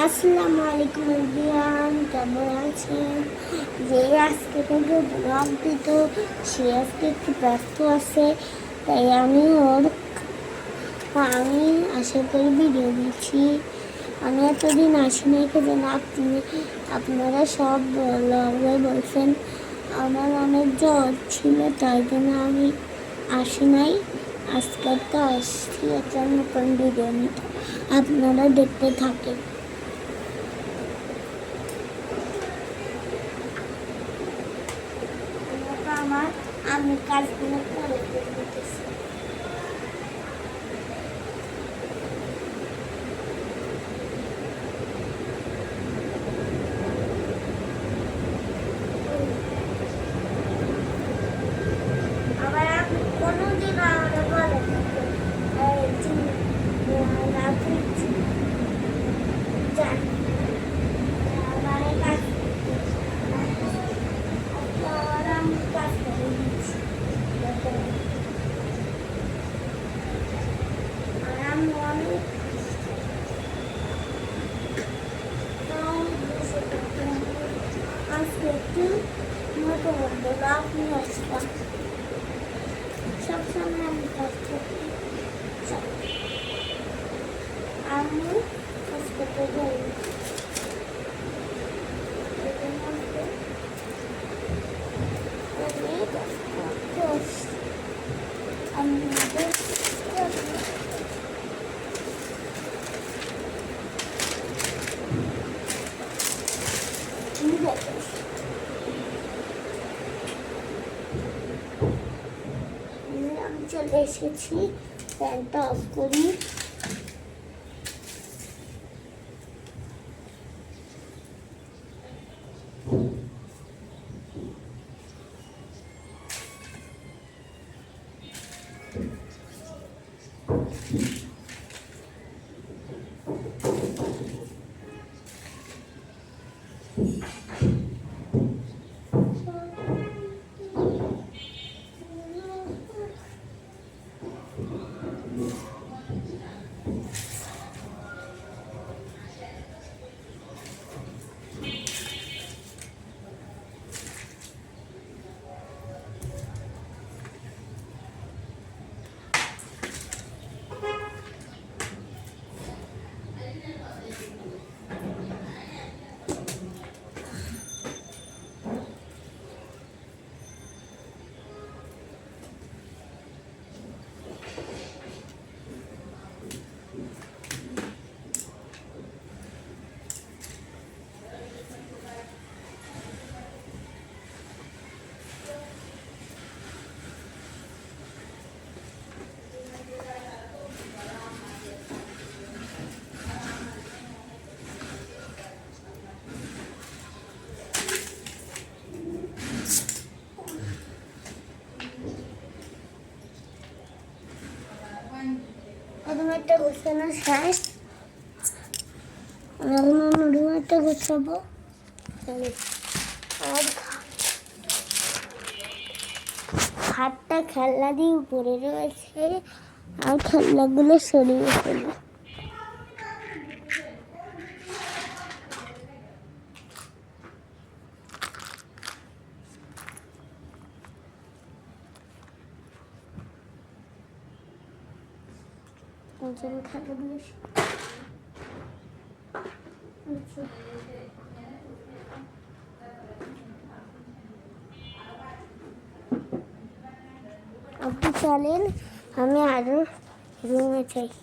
আসসালামু আলাইকুম এভরিওয়ান, কেমন আছেন? যে আজকে থেকে ব্লগ দিত সে আজকে একটু ব্যস্ত আছে, তাই আমি আশা করি ভিডিও দিচ্ছি। আমি এতদিন আসি নাই যেন আপনারা সব ব্লগে বলছেন আমার অনেক জ্বর ছিল, তাই জন্য আমি আসি নাই। আজকে তো আসছি একটা নতুন ভিডিও নিতে, আপনারা দেখতে থাকেন। আমি কাজগুলো করে দিতেছি। আবার কোনোদিন আমরা বলে আজকে একটু নতুন ব্লগ নিয়ে আসলাম। সবসময় আমি কাজ করি, আমি কাজ করতে যাই। আমি চলে এসেছি, ফ্যানটা অফ করি। একটা গোছানো শেষ, আমি এখন অন্য একটা গোছাবো। আর খাটটা খেলনা দিয়ে উপরে রয়েছে, আর খেলনাগুলো সরিয়ে ফেলি। আপনি চলেন, আমি আরো রুমে চাই।